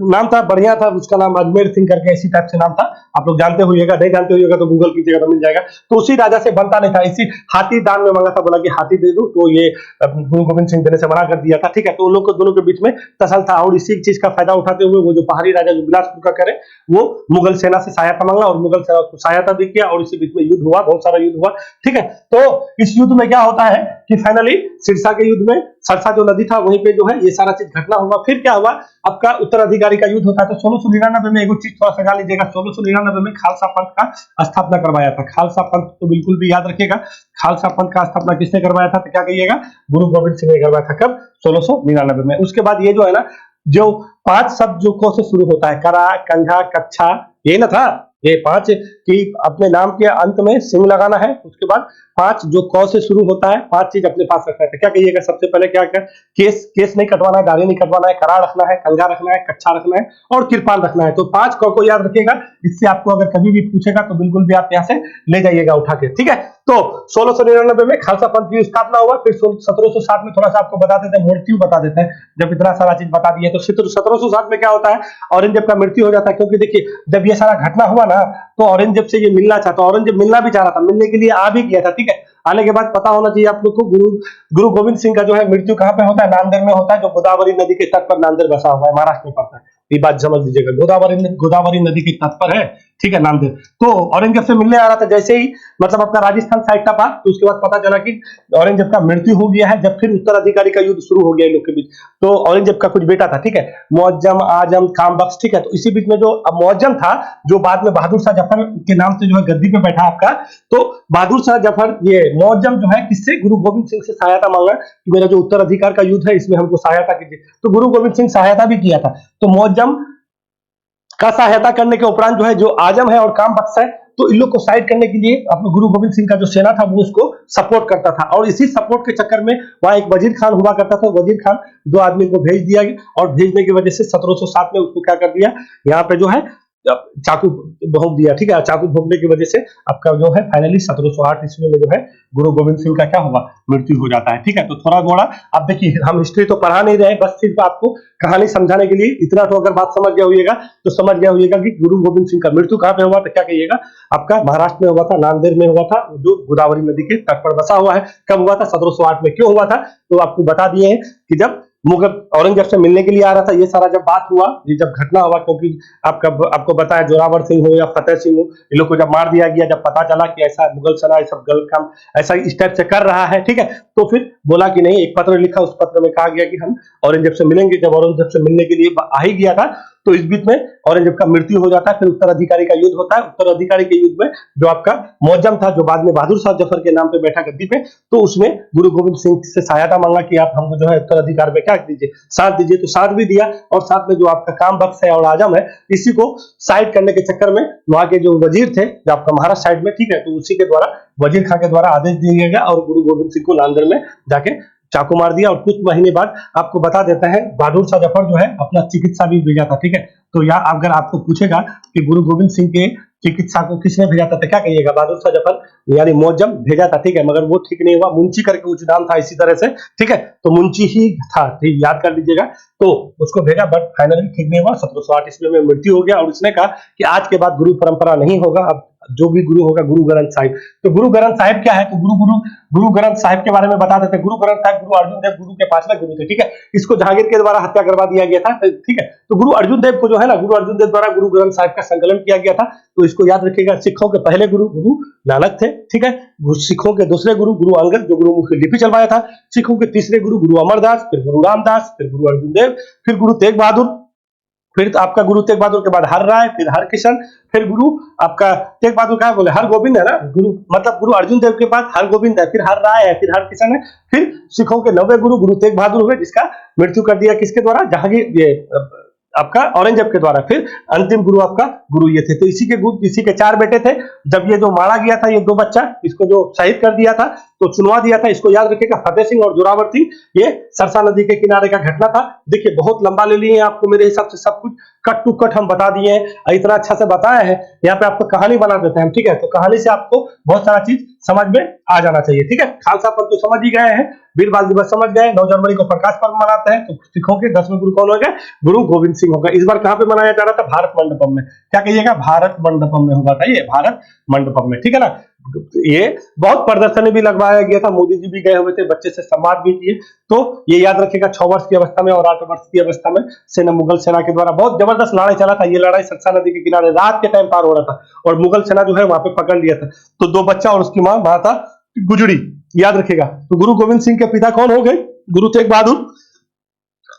नाम था, बढ़िया था, उसका नाम अजमेर सिंह करके इसी टाइप से नाम था। आप लोग जानते होइएगा, नहीं जानते होइएगा तो गूगल कीजिएगा तो मिल जाएगा। तो उसी राजा से बनता नहीं था, इसी हाथी दान में मांगा था, बोला कि हाथी दे दो, तो ये गुरु गोविंद सिंह देने से मना कर दिया था, ठीक है। तो उन लोग को दोनों के बीच में तसल था, और इसी चीज का फायदा उठाते हुए वो जो पहाड़ी राजा जो बिलासपुर का करे, वो मुगल सेना से सहायता मांगा, और मुगल सेना को सहायता भी किया, और इसी बीच में युद्ध हुआ, बहुत सारा युद्ध हुआ, ठीक है। तो इस युद्ध में क्या होता है कि फाइनली सिरसा के युद्ध में सरसा जो नदी था वहीं पे जो है ये सारा चीज घटना हुआ। फिर क्या हुआ, आपका उत्तराधिकारी का युद्ध होता है। तो 1699 में एक चीज थोड़ा सा जान लीजिएगा, 1699 में खालसा पंथ का स्थापना करवाया था। खालसा पंथ तो बिल्कुल भी याद रखिएगा, खालसा पंथ का स्थापना किसने करवाया था, तो क्या कहिएगा, गुरु गोविंद सिंह ने करवाया था। कब, 1699 में। उसके बाद ये जो है ना, जो 5 शब्द जो क से शुरू होता है, करा, कंघा, कच्छा, ये ना था, ये 5 की अपने नाम के अंत में सिंह लगाना है। उसके बाद 5 जो क से शुरू होता है, 5 चीज अपने पास रखना है। क्या कहिएगा, सबसे पहले क्या क्या, केस नहीं कटवाना है, दाढ़ी नहीं कटवाना है, करा रखना है, कंघा रखना है, कच्छा रखना है, और किरपान रखना है। तो 5 क को याद रखिएगा, इससे आपको अगर कभी भी पूछेगा तो बिल्कुल भी आप यहाँ से ले जाइएगा उठा के, ठीक है। तो 1699 में खालसा पंथ की स्थापना हुआ। फिर 1707 में थोड़ा सा आपको बता देते हैं, मृत्यु बता देते हैं, जब इतना सारा चीज बता दिए। तो 1707 में क्या होता है, औरंगजेब का मृत्यु हो जाता है। क्योंकि देखिए, जब ये सारा घटना हुआ ना, तो औरंगजेब से ये मिलना चाहता, औरंगजेब मिलना भी चाह रहा था, मिलने के लिए आ भी गया था, ठीक है। आने के बाद पता होना चाहिए आप लोग को, गुरु गोविंद सिंह का जो है मृत्यु कहाँ पे होता है, नांदेड़ में होता है, जो गोदावरी नदी के तट पर नांदेड़ बसा हुआ है, महाराष्ट्र में पड़ता है। ये बात समझ लीजिएगा, गोदावरी नदी के तट पर है, ठीक है, नांदेड़। तो औरंगजेब से मिलने आ रहा था, जैसे ही मतलब अपना राजस्थान साइड का पास, तो उसके बाद पता चला कि औरंगजेब का मृत्यु हो गया है। जब फिर उत्तराधिकारी का युद्ध शुरू हो गया इन लोग के बीच। तो औरंगजेब का कुछ बेटा था, ठीक है, मुअज्जम, आजम, कामबख्श, ठीक है। तो इसी बीच में जो मुअज्जम था, जो बाद में बहादुर शाह जफर के नाम से जो है गद्दी पे बैठा आपका, तो बहादुर शाह जफर, ये मुअज्जम जो है किससे, गुरु गोविंद सिंह से सहायता मांगा कि मेरा जो उत्तराधिकार का युद्ध है इसमें हमको सहायता कीजिए। तो गुरु गोविंद सिंह सहायता भी किया था। तो मुअज्जम का सहायता करने के उपरांत जो है, जो आजम है और कामबख्श है, तो इन लोग को साइड करने के लिए अपने गुरु गोविंद सिंह का जो सेना था वो उसको सपोर्ट करता था। और इसी सपोर्ट के चक्कर में वहां एक वजीर खान हुआ करता था। वजीर खान 2 आदमी को भेज दिया गया, और भेजने की वजह से 1707 में उसको क्या कर दिया, यहाँ पे जो है चाकू भोंक दिया, ठीक है। चाकू भोंकने की वजह से आपका जो है फाइनली 1708 ईस्वी में जो है गुरु गोविंद सिंह का क्या हुआ, मृत्यु हो जाता है, ठीक है। तो थोड़ा थोड़ा अब देखिए, हम हिस्ट्री तो पढ़ा नहीं रहे, बस सिर्फ आपको कहानी समझाने के लिए इतना तो अगर बात समझ गया होइएगा, तो समझ गया होइएगा कि गुरु गोविंद सिंह का मृत्यु कहाँ पे हुआ, तो क्या कहिएगा, आपका महाराष्ट्र में हुआ था, नांदेड़ में हुआ था, जो गोदावरी नदी के तट पर बसा हुआ है। कब हुआ था, 1708 में। क्यों हुआ था, तो आपको बता दिए हैं कि जब मुगल औरंगजेब से मिलने के लिए आ रहा था, ये सारा जब बात हुआ, ये जब घटना हुआ, क्योंकि आपको बताया, जोरावर सिंह हो या फतेह सिंह हो, इन लोग को जब मार दिया गया, जब पता चला कि ऐसा मुगल सेना ये सब गलत काम ऐसा इस टाइप से कर रहा है, ठीक है। तो फिर बोला कि नहीं, एक पत्र लिखा, उस पत्र में कहा गया कि हम औरंगजेब से मिलेंगे। जब औरंगजेब से मिलने के लिए आ ही गया था, तो इस बीच में औरंगजेब का मृत्यु हो जाता है। फिर उत्तराधिकारी का युद्ध होता है। उत्तराधिकारी के युद्ध में जो आपका मुअज्जम था, जो बाद में बहादुर शाह जफर के नाम पे बैठा गद्दी पे, तो उसने गुरु गोविंद सिंह से सहायता मांगा कि आप हमको जो है उत्तराधिकार में क्या दीजिए, साथ दीजिए। तो साथ भी दिया, और साथ में जो आपका कामबख्श है और आजम है, इसी को साइड करने के चक्कर में वहां के जो वजीर थे, जो आपका महाराष्ट्र साइड में, ठीक है, तो उसी के द्वारा, वजीर खां के द्वारा आदेश दिया गया, और गुरु गोविंद सिंह को नांदेड़ में जाके चाकू मार दिया। और कुछ महीने बाद आपको बता देते हैं, बहादुर शाह जफर जो है अपना चिकित्सा भी भेजा था, ठीक है। तो या अगर आपको पूछेगा कि गुरु गोविंद सिंह के चिकित्सा को किसने भेजा था, तो क्या कहिएगा, बहादुर शाह जफर यानी मुअज्जम भेजा था, ठीक है। मगर वो ठीक नहीं हुआ, मुंशी करके कुछ नाम था इसी तरह से, ठीक है। तो मुंशी ही था, ठीक, याद कर लीजिएगा। तो उसको भेजा, बट फाइनली ठीक नहीं हुआ। 1708 ईस्वी में मृत्यु हो गया। और उसने कहा कि आज के बाद गुरु परंपरा नहीं होगा, अब जो भी गुरु होगा गुरु ग्रंथ साहिब। तो गुरु ग्रंथ साहिब क्या है, तो गुरु ग्रंथ साहिब के बारे में बता देते हैं। गुरु ग्रंथ साहिब गुरु अर्जुन देव गुरु के 5वें गुरु थे, ठीक है। इसको जहांगीर के द्वारा हत्या करवा दिया गया था, ठीक है। तो गुरु अर्जुन देव को जो है ना, गुरु अर्जुन देव द्वारा गुरु ग्रंथ साहिब का संकलन किया गया था। तो इसको याद रखिएगा। सिखों के पहले गुरु गुरु नानक थे, ठीक है। सिखों के दूसरे गुरु गुरु अंगद, जो गुरुमुखी लिपि चलवाया था। सिखों के तीसरे गुरु गुरु अमरदास, फिर गुरु रामदास, फिर गुरु अर्जुन देव, फिर गुरु तेग बहादुर, फिर आपका गुरु तेग बहादुर के बाद हर राय, फिर हर किशन, फिर गुरु आपका तेग बहादुर क्या बोले, हर गोविंद है ना, गुरु मतलब गुरु अर्जुन देव के बाद हर गोविंद है, फिर हर राय है, फिर हर किशन है। फिर सिखों के 9वें गुरु गुरु तेग बहादुर हुए, जिसका मृत्यु कर दिया किसके द्वारा, जहांगीर, ये आपका औरंगजेब के द्वारा। फिर अंतिम गुरु आपका गुरु ये थे। तो इसी के 4 बेटे थे। जब ये जो मारा गया था, ये 2 बच्चा, इसको जो शहीद कर दिया था, तो चुनवा दिया था। इसको याद रखिएगा, फतेह सिंह और जोरावर सिंह। ये सरसा नदी के किनारे का घटना था। देखिए बहुत लंबा ले लिए आपको, मेरे हिसाब से सब कुछ कट टू कट हम बता दिए हैं, इतना अच्छा से बताया है। यहाँ पे आपको कहानी बना देते हैं, ठीक है। तो कहानी से आपको बहुत सारा चीज समझ में आ जाना चाहिए, ठीक है। खालसा पंथ तो समझ ही गए हैं, वीर बाल दिवस समझ गए, 9 जनवरी को प्रकाश पर्व मनाते हैं। तो सिखों के 10वें गुरु कौन हो गए? गुरु गोविंद सिंह होगा। इस बार कहाँ पे मनाया जा रहा था? भारत मंडपम में। क्या कहिएगा? भारत मंडपम में होगा था ये, भारत मंडपम में, ठीक है ना। ये बहुत प्रदर्शनी भी लगवाया गया था, मोदी जी भी गए हुए थे, बच्चे से संवाद भी किए। तो ये याद रखिएगा, 6 वर्ष की अवस्था में और 8 वर्ष की अवस्था में सेना, मुगल सेना के द्वारा बहुत जबरदस्त लड़ाई चला था। ये लड़ाई सरसा नदी के किनारे रात के टाइम पार हो रहा था और मुगल सेना जो है वहां पे पकड़ लिया था। तो 2 बच्चा और उसकी मां माता गुजरी, याद रखिएगा। तो गुरु गोविंद सिंह के पिता कौन हो गए? गुरु तेग बहादुर।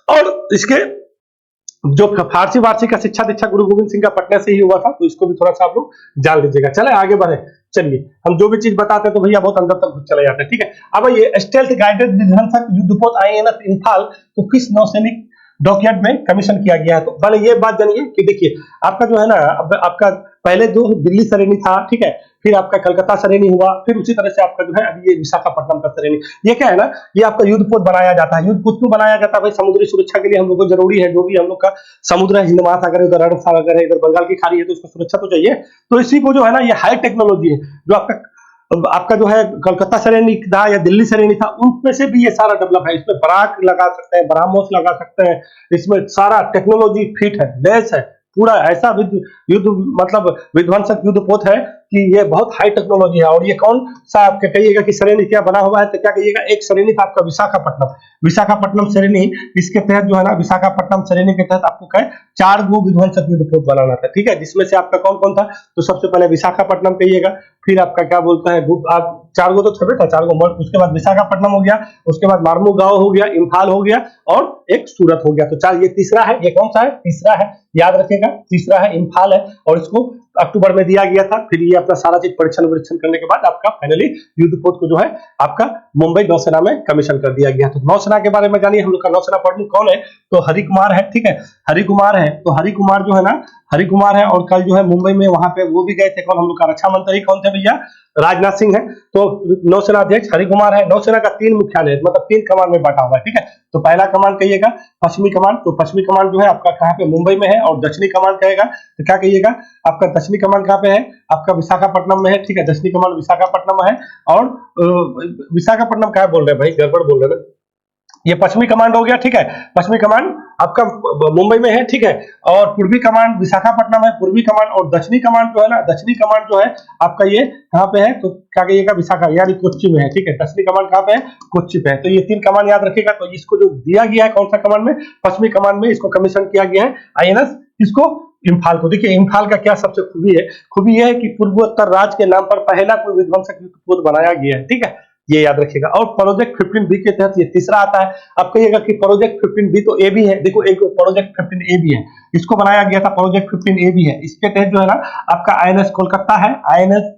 और इसके जो फारसी वारसी का शिक्षा दीक्षा गुरु गोविंद सिंह का पटना से ही हुआ था। तो इसको भी थोड़ा सा आप लोग जान लीजिएगा। चले आगे बढ़े। चलिए, हम जो भी चीज बताते हैं तो भैया बहुत अंदर तक चले जाते हैं, ठीक है। अब ये स्टेल्थ गाइडेड विध्वंसक युद्धपोत आईएनएस इंफाल को किस नौसैनिक डॉकयार्ड में कमीशन किया गया है? तो पहले ये बात जानिए कि देखिए, आपका जो है ना, अब आपका पहले जो दिल्ली सरेनी था, ठीक है, फिर आपका कलकत्ता सरेनी हुआ, फिर उसी तरह से आपका जो है अभी ये विशाखापट्टनम का सरेनी। ये क्या है ना, ये आपका युद्धपोत बनाया जाता है। युद्धपोत क्यों बनाया जाता है भाई? समुद्री सुरक्षा के लिए हम लोग को जरूरी है। जो भी हम लोग का समुद्र है, हिंद महासागर है, उधर अरब सागर है, इधर बंगाल की खाड़ी है, तो इसको सुरक्षा तो चाहिए। तो इसी को जो है ना, ये हाई टेक्नोलॉजी है। जो आपका जो है कलकत्ता सरेनी था या दिल्ली सरेनी था, उनमें से भी ये सारा डेवलप है। इसमें बराक लगा सकते हैं, ब्रह्मोस लगा सकते हैं, इसमें सारा टेक्नोलॉजी फिट है, लेस है, पूरा ऐसा युद्ध मतलब विध्वंसक युद्धपोत है कि ये बहुत हाई टेक्नोलॉजी है। और ये कौन सा आपके कहिएगा कि श्रेणी क्या बना हुआ है? तो क्या कहिएगा, एक श्रेणी था आपका विशाखापट्टनम, विशाखापट्टनम श्रेणी। इसके तहत जो है ना, विशाखापट्टनम श्रेणी के तहत आपको क्या 4 गो विध्वंसक युद्धपोत बनाना था, ठीक है। जिसमें से आपका कौन कौन था? तो सबसे पहले विशाखापट्टनम कहिएगा, फिर आपका क्या बोलता है, आप 4 गो तो छबे था, 4 गो, उसके बाद विशाखापट्टनम हो गया, उसके बाद मार्मुगांव हो गया, इम्फाल हो गया और एक सूरत हो गया। तो 4, ये तीसरा है। ये कौन सा है? तीसरा है, याद रखेगा, तीसरा है इम्फाल है। और इसको अक्टूबर में दिया गया था। फिर ये अपना सारा चीज परीक्षण करने के बाद आपका फाइनली युद्धपोत को जो है आपका मुंबई नौसेना में कमीशन कर दिया गया। तो नौसेना के बारे में जानिए, हम लोग का नौसेना प्रमुख कौन है? तो हरि कुमार है, ठीक है, हरि कुमार है। तो हरि कुमार जो है ना, हरि कुमार है। और कल जो है मुंबई में वहां पे वो भी गए थे, कौन? हम लोग का रक्षा मंत्री कौन थे भैया? राजनाथ सिंह है। तो नौसेना अध्यक्ष हरि कुमार है। नौसेना का 3 मुख्यालय, मतलब 3 कमान में बांटा हुआ है, ठीक है। तो पहला कमान कहिएगा पश्चिमी कमान। तो पश्चिमी कमान जो है आपका कहाँ पे? मुंबई में है। और दक्षिणी कमान कहेगा तो क्या कहिएगा? आपका दक्षिणी कमान कहाँ पे है? आपका विशाखापट्टनम में है, ठीक है। दक्षिणी कमान विशाखापट्टनम है। और विशाखापट्टनम क्या बोल रहे हैं भाई? गड़बड़ बोल रहे हैं। ये पश्चिमी कमांड हो गया, ठीक है। पश्चिमी कमांड आपका मुंबई में है, ठीक है। और पूर्वी कमांड विशाखापट्टनम है, पूर्वी कमांड। और दक्षिणी कमांड जो है ना, दक्षिणी कमांड जो है आपका ये कहाँ पे है? तो क्या कहिएगा? विशाखा यानी कोच्चि में है, ठीक है। दक्षिणी कमांड कहाँ पे है? कोच्चि पे है। तो ये 3 कमांड याद रखिएगा। तो इसको जो दिया गया है कौन सा कमांड में? पश्चिमी कमांड में इसको कमीशन किया गया है आईएनएस इसको इम्फाल को। देखिए इम्फाल का क्या सबसे खूबी है? खूबी यह है कि पूर्वोत्तर राज्य के नाम पर पहला कोई विध्वंसक युद्धपोत बनाया गया है, ठीक है, ये याद रखिएगा। और प्रोजेक्ट 15B के तहत ये तीसरा आता है। अब कहिएगा कि प्रोजेक्ट 15B तो ए भी है। देखो एक प्रोजेक्ट 15A भी है, इसको बनाया गया था, प्रोजेक्ट 15A भी है। इसके तहत जो है ना आपका आईएनएस कोलकाता है, आईएनएस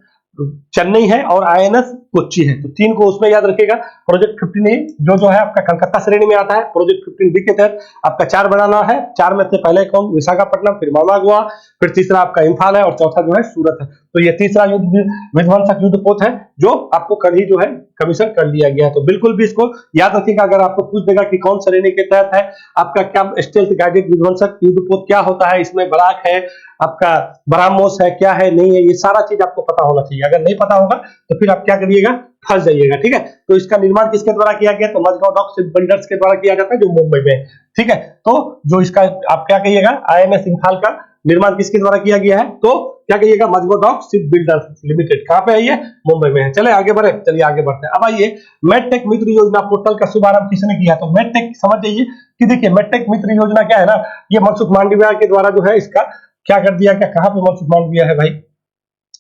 चेन्नई है और आईएनएस कोच्चि है। तो 3 को उसमें याद रखिएगा। प्रोजेक्ट 15A जो है आपका कलकत्ता श्रेणी में आता है। प्रोजेक्ट 15B के तहत आपका 4 बनाना है। 4 में से पहले कौन? विशाखापट्टनम, फिर मार्मुगांव, फिर तीसरा आपका इम्फाल है और चौथा जो है सूरत है। तो ये तीसरा विध्वंसक युद्धपोत है जो आपको कल ही जो है कमीशन कर लिया गया है। तो बिल्कुल भी इसको याद रखिएगा। अगर आपको पूछ देगा कि कौन श्रेणी के तहत है आपका, क्या स्टेल्थ गाइडेड विध्वंसक युद्धपोत क्या होता है, इसमें बराक है, आपका ब्रह्मोस है, क्या है, नहीं है, ये सारा चीज आपको पता होना चाहिए। अगर नहीं पता होगा तो फिर आप क्या करिएगा? फंस जाइएगा, ठीक है। तो इसका निर्माण किसके द्वारा किया गया? तो मजगांव डॉक शिप बिल्डर्स के द्वारा किया जाता है, जो मुंबई में है, ठीक है। तो जो इसका आप क्या कहिएगा? आईएनएस इम्फाल का निर्माण किसके द्वारा किया गया है? तो क्या कहिएगा? Mazagon Dock Shipbuilders Limited. कहां पे है ये? मुंबई में है। चले आगे बढ़े, चलिए आगे बढ़ते हैं। अब आइए, मेडटेक मित्र योजना पोर्टल का शुभारंभ किसने किया? तो मेडटेक समझ जाइए कि देखिए मेडटेक मित्र योजना क्या है ना, ये मनसुख मांडविया के द्वारा जो है इसका क्या कर दिया, क्या कहां पे मनसुख मांडविया है भाई?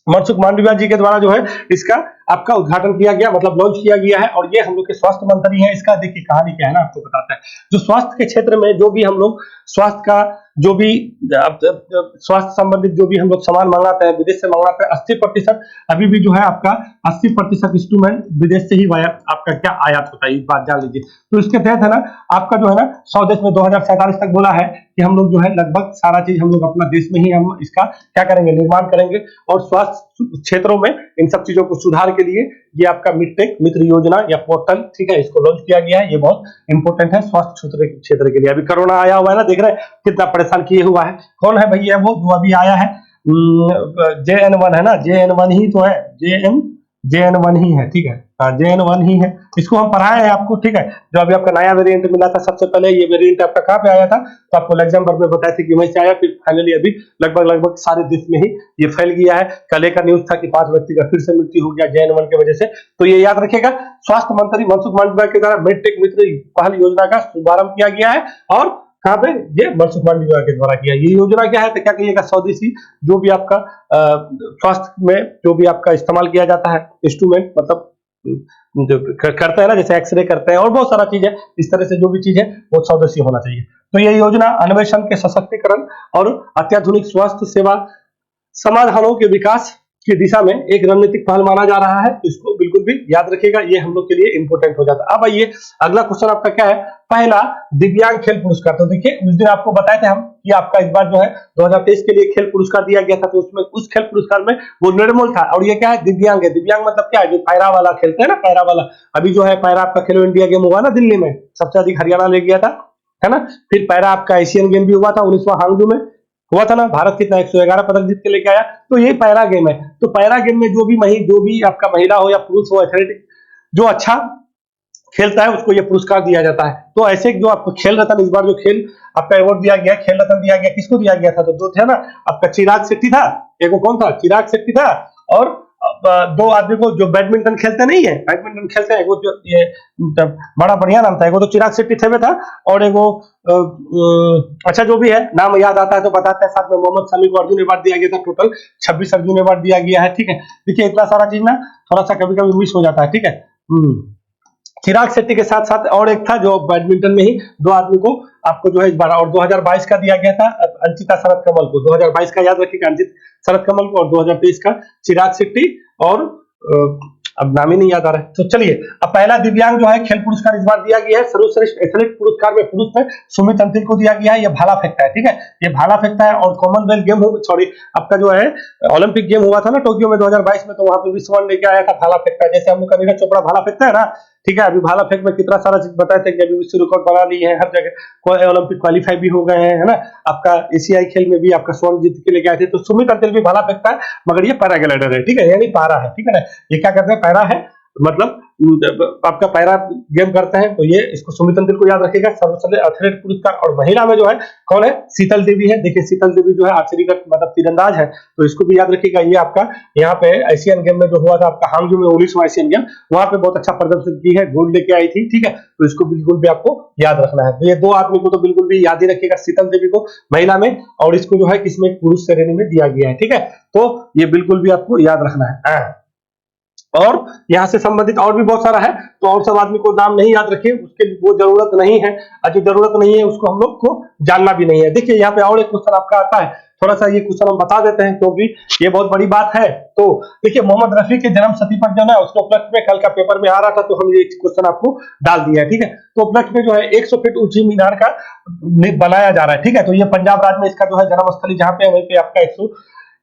मनसुख मांडविया जी के द्वारा जो है इसका आपका उद्घाटन किया गया, मतलब लॉन्च किया गया है। और ये हम लोग के स्वास्थ्य मंत्री हैं। इसका देखिए कहानी क्या है ना, आपको बताता है। जो स्वास्थ्य के क्षेत्र में जो भी हम लोग स्वास्थ्य का जो भी स्वास्थ्य संबंधित जो भी हम लोग सामान मंगाते हैं, विदेश से मंगाते हैं, 80% अभी भी जो है आपका 80% इंस्ट्रूमेंट विदेश से ही आपका क्या आयात होता है, इस बात जान लीजिए। तो इसके तहत है ना आपका जो है ना 100 देश में 2047 तक बोला है कि हम लोग जो है लगभग सारा चीज हम लोग अपना देश में ही हम इसका क्या करेंगे? निर्माण करेंगे। और स्वास्थ्य क्षेत्रों में इन सब चीजों को सुधार के लिए ये आपका मिडटेक मित्र योजना या पोर्टल, ठीक है, इसको लॉन्च किया गया है। ये बहुत इंपॉर्टेंट है स्वास्थ्य क्षेत्र के लिए। अभी कोरोना आया हुआ है ना, देख रहे हैं कितना परेशान किए हुआ है। कौन है भैया वो जो अभी आया है, JN1 है ना, JN1 ही तो है, JN1 ही है, ठीक है, JN1 ही है। इसको हम पढ़ाए हैं आपको, ठीक है। जो अभी आपका नया वेरिएंट मिला था, सबसे पहले ये वेरिएंट आपका कहाँ पे आया था, तो आपको लग्जमबर्ग में बताया था कि वहीं से आया, फिर फाइनली अभी लगभग सारे देश में ही ये फैल गया है। कल का न्यूज था कि 5 व्यक्ति का फिर से मृत्यु हो गया JN1 की वजह से। तो ये याद रखिएगा, स्वास्थ्य मंत्री मनसुख मांडविया के द्वारा मिडटेक मित्र पहल योजना का शुभारंभ किया गया है। और कहाँ पे, ये मनसुख मांडविया के द्वारा किया। ये योजना क्या है, तो क्या कहिएगा, स्वदेशी जो भी आपका स्वास्थ्य में जो भी आपका इस्तेमाल किया जाता है इंस्ट्रूमेंट, मतलब जो करते हैं ना, जैसे एक्सरे करते हैं और बहुत सारा चीज है, इस तरह से जो भी चीज है वो स्वदेशी होना चाहिए। तो ये योजना अन्वेषण के सशक्तिकरण और अत्याधुनिक स्वास्थ्य सेवा समाधानों के विकास की दिशा में एक रणनीतिक पहल माना जा रहा है। तो इसको बिल्कुल भी याद रखिएगा, ये हम लोग के लिए इंपॉर्टेंट हो जाता है। अब आइए अगला क्वेश्चन आपका क्या है, पहला दिव्यांग खेल पुरस्कार। तो देखिए उस दिन आपको बताए थे हम कि आपका इस बार जो है 2023 के लिए खेल पुरस्कार दिया गया था, तो उसमें उस खेल पुरस्कार में वो निर्मल था। और ये क्या है, दिव्यांग है। दिव्यांग मतलब क्या है, जो पैरा वाला खेलते हैं ना, पैरा वाला। अभी जो है पैरा आपका खेलो इंडिया गेम हुआ ना दिल्ली में, सबसे अधिक हरियाणा ले गया था, है ना। फिर पैरा आपका एशियन गेम भी हुआ था 19वां हांगजू में हुआ था ना, भारत कितना 111 पदक जीत के लेके आया। तो ये पैरा गेम है। तो पैरा गेम में जो भी आपका महिला हो या पुरुष हो, एथलेटिक जो अच्छा खेलता है उसको ये पुरस्कार दिया जाता है। तो ऐसे जो आपको खेल रत्न, इस बार जो खेल आपका अवार्ड दिया गया, खेल रत्न दिया गया, किसको दिया गया था, तो दो थे ना, आपका चिराग शेट्टी था, एक कौन था, चिराग शेट्टी था, और दो आदमी को जो बैडमिंटन खेलते नहीं है, बैडमिंटन खेलते हैं, वो जो ये बड़ा बढ़िया नाम था, एक तो चिराग शेट्टी थे था, और एक अच्छा जो भी है नाम याद आता है तो बताते हैं। साथ में मोहम्मद शमी को अर्जुन अवार्ड दिया गया था, टोटल 26 अर्जुन अवार्ड दिया गया है, ठीक है। देखिए इतना सारा चीज ना थोड़ा सा कभी कभी मिस हो जाता है, ठीक है। चिराग शेट्टी के साथ साथ और एक था जो बैडमिंटन में ही दो आदमी को आपको जो है इस बार, और 2022 का दिया गया था अंकिता शरद कमल को, 2022 का याद रखिएगा अंकित शरद कमल को, और 2023 का चिराग शेट्टी, और अब नाम ही नहीं याद आ रहा है। तो चलिए अब पहला दिव्यांग जो है खेल पुरस्कार इस बार दिया गया है, सर्वश्रेष्ठ एथलीट पुरस्कार में पुरुष में सुमित अंतिल को दिया गया है। ये भाला फेंकता है, ठीक है, ये भाला फेंकता है। और कॉमनवेल्थ गेम सॉरी आपका जो है ओलंपिक गेम हुआ था ना टोक्यो में 2022 में, तो वहां पे विश्व लेके आया था भाला फेंकता है। जैसे हम लोग का नीरज चोपड़ा भाला फेंकता है ना, ठीक है, अभी भाला फेंक में कितना सारा चीज बताए थे कि अभी विश्व रिकॉर्ड बना ली है, हर जगह ओलंपिक क्वालिफाई भी हो गए हैं, है ना। आपका एशियाई खेल में भी आपका स्वर्ण जीत के लेके आए थे। तो सुमित अंतिल भी भाला फेंकता है, मगर ये पैराग्लाइडर है, ठीक है, यानी पारा है, ठीक है ना। ये क्या करते हैं, पैरा है, मतलब आपका पैरा गेम करते हैं। तो ये इसको सुमित अंतिल को याद रखिएगा। सर्वश्रेष्ठ एथलीट पुरस्कार, और महिला में जो है कौन है, शीतल देवी है। देखिए शीतल देवी जो है आर्चरी का मतलब तीरंदाज है, तो इसको भी याद रखिएगा। ये आपका यहाँ पे एशियन गेम में जो हुआ था आपका हांगजू में 19वां एशियन गेम, वहां पे बहुत अच्छा प्रदर्शन की है, गोल्ड लेके आई थी, ठीक है। तो इसको बिल्कुल भी आपको याद रखना है। तो ये दो आदमी को तो बिल्कुल भी याद ही रखिएगा, शीतल देवी को महिला में, और इसको जो है किसमें, पुरुष श्रेणी में दिया गया है, ठीक है। तो ये बिल्कुल भी आपको याद रखना है। और यहाँ से संबंधित और भी बहुत सारा है, तो और सब आदमी को नाम नहीं याद रखिए, उसके वो जरूरत नहीं है, और जो जरूरत नहीं है उसको हम लोग को जानना भी नहीं है। देखिए यहाँ पे और एक क्वेश्चन आपका आता है, थोड़ा सा ये क्वेश्चन हम बता देते हैं क्योंकि ये बहुत बड़ी बात है। तो देखिए मोहम्मद रफी के जन्म शती पर जो है उसके उपलक्ष्य में कल का पेपर में आ रहा था, तो हम ये क्वेश्चन आपको डाल दिया है, ठीक है। तो उपलक्ष्य में जो है 100 फीट ऊंची मीनार का बनाया जा रहा है, ठीक है। तो ये पंजाब राज्य में इसका जो है जन्म स्थली जहाँ पे है, वहीं पे आपका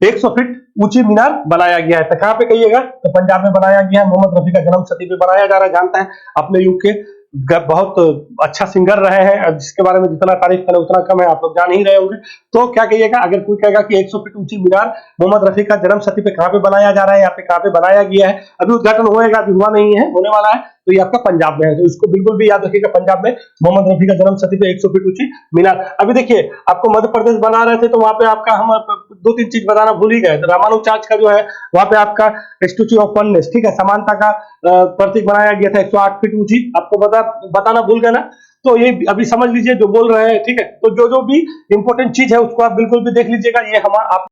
100 फीट ऊंची मीनार बनाया गया है। तो कहां पे कहिएगा, तो पंजाब में बनाया गया है। मोहम्मद रफी का जन्म शती पे बनाया जा रहा है। जानता है अपने युग के बहुत अच्छा सिंगर रहे हैं, जिसके बारे में जितना तारीफ करें उतना कम है, आप लोग जान ही रहे होंगे। तो क्या कहिएगा, अगर कोई कहेगा कि 100 फीट ऊंची मीनार मोहम्मद रफी का जन्म शती पे कहां पे बनाया जा रहा है, यहाँ पे कहां पे बनाया गया है, अभी उद्घाटन होएगा, अभी हुआ नहीं है, होने वाला है। तो ये आपका पंजाब में है, तो इसको बिल्कुल भी याद रखिएगा, पंजाब में मोहम्मद रफी का जन्म शती पे 100 फीट ऊंची मीनार। अभी देखिए आपको मध्य प्रदेश बना रहे थे, तो वहां पे आपका हम 2-3 चीज बताना भूल ही गए। तो रामानुजाचार्य का जो है वहां पे आपका स्टैच्यू ऑफ वननेस, ठीक है, समानता का प्रतीक बनाया गया था 108 फीट ऊंची, आपको बताना भूल गए ना। तो ये अभी समझ लीजिए जो बोल रहे हैं, ठीक है। तो जो भी इंपॉर्टेंट चीज है उसको आप बिल्कुल भी देख लीजिएगा। ये हम आप